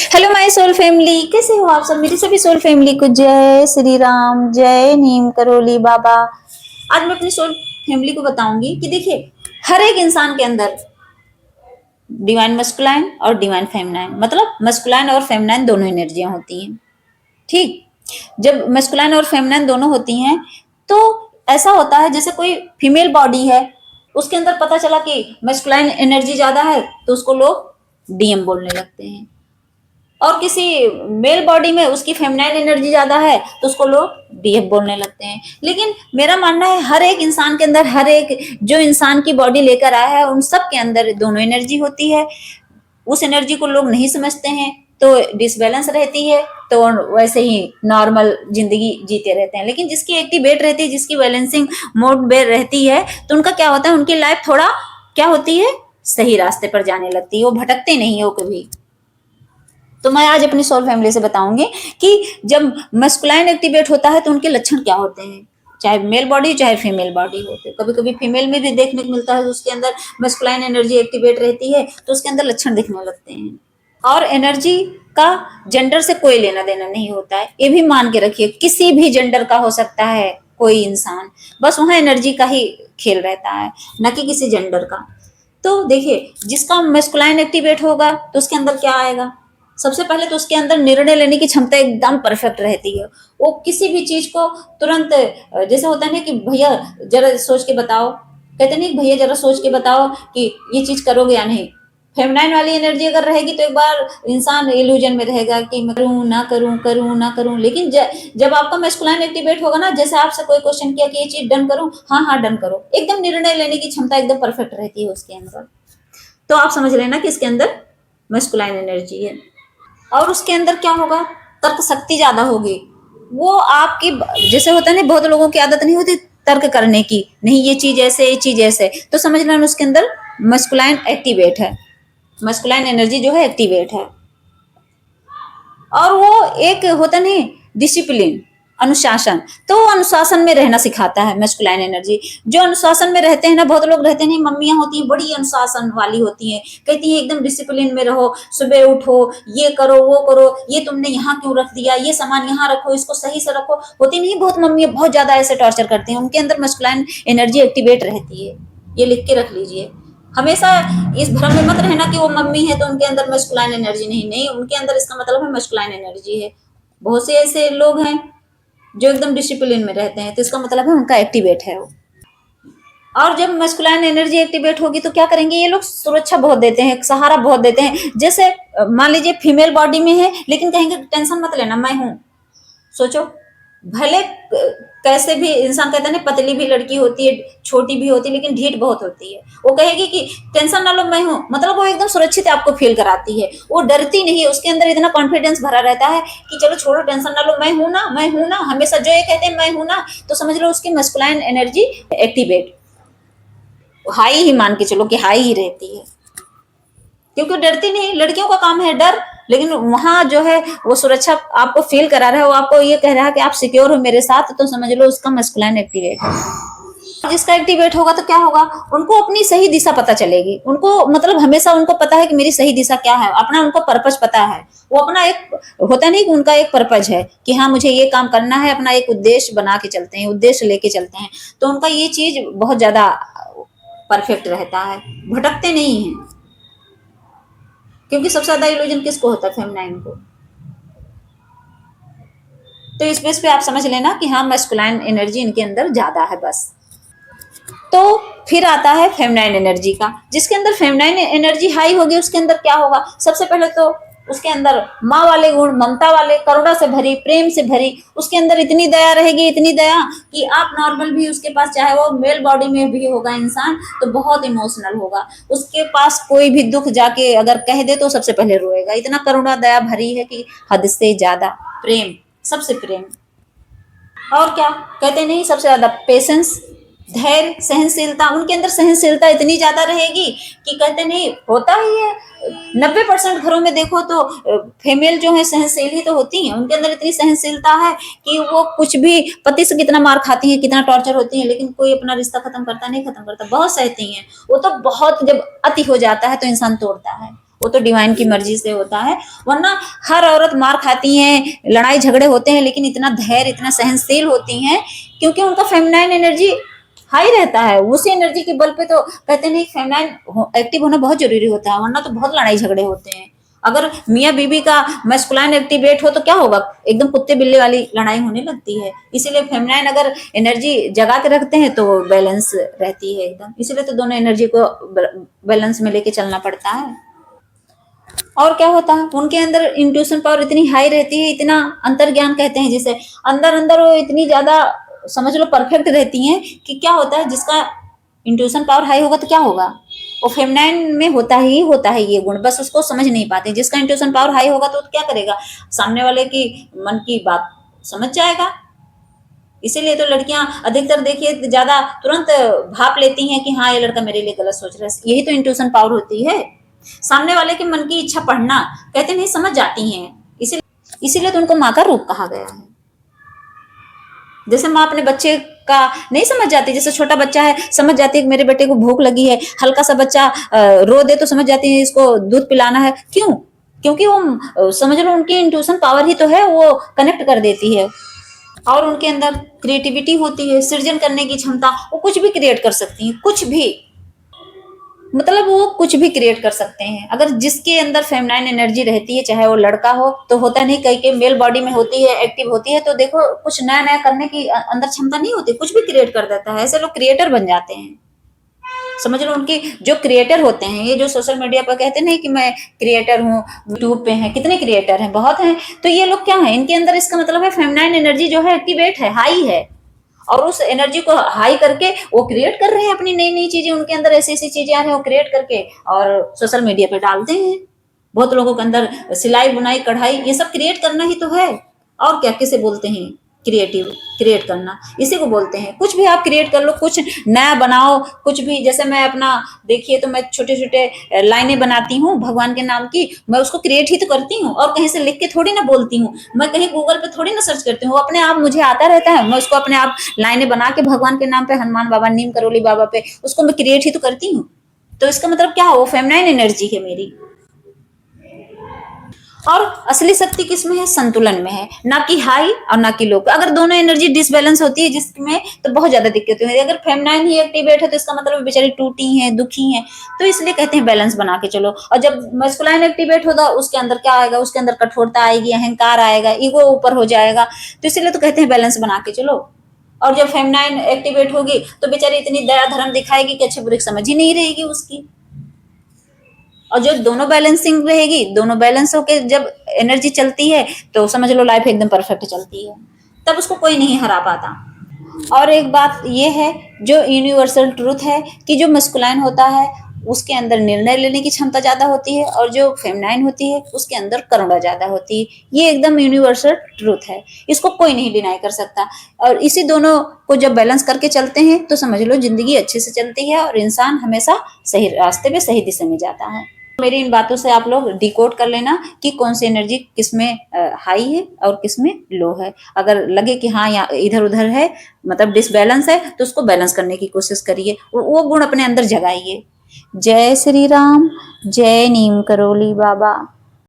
Hello my soul family, कैसे हो आप सब। मेरी सभी सोल फैमिली को जय श्री राम, जय नीम करोली बाबा। आज मैं अपनी सोल फैमिली को बताऊंगी कि देखिए, हर एक इंसान के अंदर डिवाइन मस्कुलाइन और डिवाइन फेमिनाइन, मतलब मस्कुलाइन और फेमिनाइन दोनों एनर्जियां होती हैं। ठीक, जब मस्कुलाइन और फेमिनाइन दोनों होती हैं तो ऐसा होता है जैसे कोई फीमेल बॉडी है, उसके अंदर पता चला कि मस्कुलाइन एनर्जी ज्यादा है तो उसको लोग डीएम बोलने लगते हैं, और किसी मेल बॉडी में उसकी फेमिनाइन एनर्जी ज्यादा है तो उसको लोग डीएफ बोलने लगते हैं। लेकिन मेरा मानना है हर एक इंसान के अंदर, हर एक जो इंसान की बॉडी लेकर आया है, उन सब के अंदर दोनों एनर्जी होती है। उस एनर्जी को लोग नहीं समझते हैं तो डिसबैलेंस रहती है, तो वैसे ही नॉर्मल जिंदगी जीते रहते हैं। लेकिन जिसकी एक्टिवेट रहती है, जिसकी बैलेंसिंग मोड में रहती है, तो उनका क्या होता है, उनकी लाइफ थोड़ा क्या होती है, सही रास्ते पर जाने लगती है, वो भटकते नहीं है वो कभी। तो मैं आज अपनी सोल फैमिली से बताऊंगी कि जब मस्कुलाइन एक्टिवेट होता है तो उनके लक्षण क्या होते हैं, चाहे मेल बॉडी चाहे फीमेल बॉडी होते। कभी कभी फीमेल में भी देखने को मिलता है, उसके अंदर मस्कुलाइन एनर्जी एक्टिवेट रहती है तो उसके अंदर लक्षण दिखने लगते हैं। और एनर्जी का जेंडर से कोई लेना देना नहीं होता है, ये भी मान के रखिए। किसी भी जेंडर का हो सकता है कोई इंसान, बस वहां एनर्जी का ही खेल रहता है, न कि किसी जेंडर का। तो देखिए, जिसका मस्कुलाइन एक्टिवेट होगा तो उसके अंदर क्या आएगा, सबसे पहले तो उसके अंदर निर्णय लेने की क्षमता एकदम परफेक्ट रहती है। वो किसी भी चीज को तुरंत, जैसे होता है ना कि भैया जरा सोच के बताओ, कहते नहीं भैया जरा सोच के बताओ कि ये चीज करोगे या नहीं। फेमिनाइन वाली एनर्जी अगर रहेगी तो एक बार इंसान इल्यूजन में रहेगा कि मैं करूं ना करूं, करूं ना करूं। लेकिन जब आपका मैस्कुलाइन एक्टिवेट होगा ना, जैसे आपसे कोई क्वेश्चन किया कि ये चीज डन करूं, हाँ हाँ डन करो, एकदम निर्णय लेने की क्षमता एकदम परफेक्ट रहती है उसके अंदर। तो आप समझ लेना कि इसके अंदर मैस्कुलाइन एनर्जी है। और उसके अंदर क्या होगा, तर्क शक्ति ज्यादा होगी। वो आपकी, जैसे होता है ना, बहुत लोगों की आदत नहीं होती तर्क करने की, नहीं ये चीज ऐसे, ये चीज ऐसे, तो समझ लेना उसके अंदर मस्कुलाइन एक्टिवेट है, मस्कुलाइन एनर्जी जो है एक्टिवेट है। और वो एक होता नहीं डिसिप्लिन, अनुशासन, तो वो अनुशासन में रहना सिखाता है मस्कुलाइन एनर्जी। जो अनुशासन में रहते हैं ना, बहुत लोग रहते नहीं, मम्मियां होती हैं बड़ी अनुशासन वाली होती हैं, कहती हैं एकदम डिसिप्लिन में रहो, सुबह उठो, ये करो वो करो, ये तुमने यहाँ क्यों रख दिया, ये सामान यहाँ रखो, इसको सही से रखो। होती नहीं, बहुत मम्मी बहुत ज्यादा ऐसे टॉर्चर करती हैं, उनके अंदर मस्कुलाइन एनर्जी एक्टिवेट रहती है। ये लिख के रख लीजिए। हमेशा इस भ्रम में मत रहना कि वो मम्मी है तो उनके अंदर मस्कुलाइन एनर्जी नहीं, नहीं, उनके अंदर इसका मतलब है मस्कुलाइन एनर्जी है। बहुत से ऐसे लोग हैं जो एकदम डिसिप्लिन में रहते हैं, तो इसका मतलब है उनका एक्टिवेट है वो। और जब मस्कुलाइन एनर्जी एक्टिवेट होगी तो क्या करेंगे ये लोग, सुरक्षा बहुत देते हैं, सहारा बहुत देते हैं। जैसे मान लीजिए फीमेल बॉडी में है लेकिन कहेंगे टेंशन मत लेना मैं हूं। सोचो, भले कैसे भी इंसान कहता है ना, पतली भी लड़की होती है, छोटी भी होती है, लेकिन ढीठ बहुत होती है, वो कहेगी कि टेंशन ना लो मैं हूं, मतलब वो एकदम सुरक्षित आपको फील कराती है, वो डरती नहीं है, उसके अंदर इतना कॉन्फिडेंस भरा रहता है कि चलो छोड़ो टेंशन ना लो, मैं हूं ना, मैं हूं ना, हमेशा जो ये कहते हैं मैं हूं ना, तो समझ लो उसकी मस्कुलाइन एनर्जी एक्टिवेट, हाई ही मान के चलो कि हाई ही रहती है, क्योंकि डरती नहीं। लड़कियों का काम है डर, लेकिन वहां जो है वो सुरक्षा आपको फील करा रहा है, वो आपको ये कह रहा है कि आप सिक्योर हो मेरे साथ, तो समझ लो उसका मस्कुलाइन एक्टिवेट है। जिसका एक्टिवेट होगा तो क्या होगा, उनको अपनी सही दिशा पता चलेगी, उनको मतलब हमेशा उनको पता है कि मेरी सही दिशा क्या है, अपना उनको पर्पज पता है। वो अपना एक होता नहीं कि उनका एक पर्पज है कि हाँ मुझे ये काम करना है, अपना एक उद्देश्य बना के चलते हैं, उद्देश्य लेके चलते हैं, तो उनका ये चीज बहुत ज्यादा परफेक्ट रहता है, भटकते नहीं है। क्योंकि सबसे ज्यादा इल्यूजन किसको होता है, फेमिनाइन को। तो इस बेस पे आप समझ लेना कि हाँ मस्कुलाइन एनर्जी इनके अंदर ज्यादा है बस। तो फिर आता है फेमिनाइन एनर्जी का, जिसके अंदर फेमिनाइन एनर्जी हाई होगी उसके अंदर क्या होगा, सबसे पहले तो उसके अंदर माँ वाले गुण, ममता वाले, करुणा से भरी, प्रेम से भरी, उसके अंदर इतनी दया रहेगी, इतनी दया कि आप नॉर्मल भी उसके पास, चाहे वो मेल बॉडी में भी होगा इंसान तो बहुत इमोशनल होगा, उसके पास कोई भी दुख जाके अगर कह दे तो सबसे पहले रोएगा, इतना करुणा दया भरी है कि हद से ज्यादा प्रेम, सबसे प्रेम। और क्या कहते नहीं, सबसे ज्यादा पेशेंस, धैर्य, सहनशीलता, उनके अंदर सहनशीलता इतनी ज्यादा रहेगी कि कहते नहीं, होता ही है 90% घरों में देखो तो फीमेल जो है सहनशील ही तो होती हैं, उनके अंदर इतनी सहनशीलता है कि वो कुछ भी, पति से कितना मार खाती हैं, कितना टॉर्चर होती हैं, लेकिन कोई अपना रिश्ता खत्म करता नहीं, खत्म करता, बहुत सहती हैं। वो तो बहुत जब अति हो जाता है तो इंसान तोड़ता है, वो तो डिवाइन की मर्जी से होता है। वरना हर औरत मार खाती है, लड़ाई झगड़े होते हैं, लेकिन इतना धैर्य, इतना सहनशील होती हैं, क्योंकि उनका फेमिनाइन एनर्जी हाई रहता है। उसी एनर्जी के बल पे तो कहते नहीं फेमिनाइन एक्टिव होना बहुत जरूरी होता है, वरना तो बहुत लड़ाई झगड़े होते हैं। अगर मियाँ बीबी का मैस्कुलाइन एक्टिवेट हो तो क्या होगा, एकदम कुत्ते बिल्ली वाली लड़ाई होने लगती है। इसीलिए फेमिनाइन अगर एनर्जी जगा के रखते हैं तो बैलेंस रहती है एकदम। इसीलिए तो दोनों एनर्जी को बैलेंस में लेके चलना पड़ता है। और क्या होता है, उनके अंदर इंट्यूशन पावर इतनी हाई रहती है, इतना अंतर्ज्ञान कहते हैं जिसे, अंदर अंदर वो इतनी ज्यादा समझ लो परफेक्ट रहती हैं कि क्या होता है, जिसका इंट्यूशन पावर हाई होगा तो क्या होगा, वो फेमिनाइन में होता है ये गुण, बस उसको समझ नहीं पाते। जिसका इंट्यूशन पावर हाई होगा तो क्या करेगा, सामने वाले की मन की बात समझ जाएगा। इसीलिए तो लड़कियां अधिकतर देखिए ज्यादा तुरंत भाप लेती हैं कि हाँ ये लड़का मेरे लिए गलत सोच रहा है। यही तो इंट्यूशन पावर होती है, सामने वाले के मन की इच्छा पढ़ना, कहते नहीं समझ जाती हैं। इसीलिए इसीलिए तो उनको माँ का रूप कहा गया है। जैसे माँ अपने बच्चे का नहीं समझ जाती, जैसे छोटा बच्चा है समझ जाती है कि मेरे बेटे को भूख लगी है, हल्का सा बच्चा रो दे तो समझ जाती है इसको दूध पिलाना है। क्यों? क्योंकि वो समझ लो उनकी इंट्यूशन पावर ही तो है, वो कनेक्ट कर देती है। और उनके अंदर क्रिएटिविटी होती है, सृजन करने की क्षमता, वो कुछ भी क्रिएट कर सकती है, कुछ भी, मतलब वो कुछ भी क्रिएट कर सकते हैं। अगर जिसके अंदर फेमिनाइन एनर्जी रहती है, चाहे वो लड़का हो, तो होता नहीं कई के मेल बॉडी में होती है, एक्टिव होती है, तो देखो कुछ नया नया करने की अंदर क्षमता नहीं होती, कुछ भी क्रिएट कर देता है। ऐसे लोग क्रिएटर बन जाते हैं। समझ लो उनकी जो क्रिएटर होते हैं, ये जो सोशल मीडिया पर कहते नहीं कि मैं क्रिएटर हूँ, यूट्यूब पे हैं, कितने क्रिएटर हैं, बहुत हैं। तो ये लोग क्या है, इनके अंदर इसका मतलब है फेमिनाइन एनर्जी जो है एक्टिवेट है, हाई है, और उस एनर्जी को हाई करके वो क्रिएट कर रहे हैं अपनी नई नई चीजें। उनके अंदर ऐसी ऐसी चीजें आ रही हैं, वो क्रिएट करके और सोशल मीडिया पे डालते हैं। बहुत लोगों के अंदर सिलाई बुनाई कढ़ाई ये सब क्रिएट करना ही तो है। और क्या किसे बोलते हैं, क्रिएटिव, क्रिएट करना इसी को बोलते हैं। कुछ भी आप क्रिएट कर लो, कुछ नया बनाओ, कुछ भी। जैसे मैं अपना देखिए तो मैं छोटे छोटे लाइनें बनाती हूँ भगवान के नाम की, मैं उसको क्रिएट ही तो करती हूँ, और कहीं से लिख के थोड़ी ना बोलती हूँ, मैं कहीं गूगल पे थोड़ी ना सर्च करती हूँ, अपने आप मुझे आता रहता है। मैं उसको अपने आप लाइनें बना के भगवान के नाम पे, हनुमान बाबा, नीम करोली बाबा पे, उसको मैं क्रिएट ही तो करती हूँ। तो इसका मतलब क्या है, वो फेमिनाइन एनर्जी है मेरी। और असली शक्ति किसमें है, संतुलन में है, ना कि हाई और ना कि लो। अगर दोनों एनर्जी डिसबैलेंस होती है जिसमें, तो बहुत ज्यादा दिक्कत होती है। अगर फेमिनाइन ही एक्टिवेट है तो इसका मतलब बेचारी टूटी है, दुखी है। तो इसलिए कहते हैं बैलेंस बना के चलो। और जब मैस्कुलाइन एक्टिवेट होगा उसके अंदर क्या आएगा, उसके अंदर कठोरता आएगी, अहंकार आएगा, ईगो ऊपर हो जाएगा। तो इसीलिए तो कहते हैं बैलेंस बना के चलो। और जब फेमिनाइन एक्टिवेट होगी तो बेचारी इतनी दया धर्म दिखाएगी कि अच्छे बुरे समझ ही नहीं रहेगी उसकी। और जो दोनों बैलेंसिंग रहेगी, दोनों बैलेंस होके जब एनर्जी चलती है तो समझ लो लाइफ एकदम परफेक्ट चलती है, तब उसको कोई नहीं हरा पाता। और एक बात ये है जो यूनिवर्सल ट्रूथ है कि जो मस्कुलाइन होता है उसके अंदर निर्णय लेने की क्षमता ज्यादा होती है, और जो फेमिनाइन होती है उसके अंदर करुणा ज्यादा होती है। ये एकदम यूनिवर्सल ट्रूथ है, इसको कोई नहीं डिनाई कर सकता। और इसी दोनों को जब बैलेंस करके चलते हैं तो समझ लो जिंदगी अच्छे से चलती है और इंसान हमेशा सही रास्ते पे, सही दिशा में जाता है। मेरी इन बातों से आप लोग डिकोड कर लेना कि कौन सी एनर्जी किसमें हाई है और किसमें लो है। अगर लगे कि हाँ यहाँ इधर उधर है, मतलब डिसबैलेंस है, तो उसको बैलेंस करने की कोशिश करिए, वो गुण अपने अंदर जगाइए। जय श्री राम, जय नीम करोली बाबा।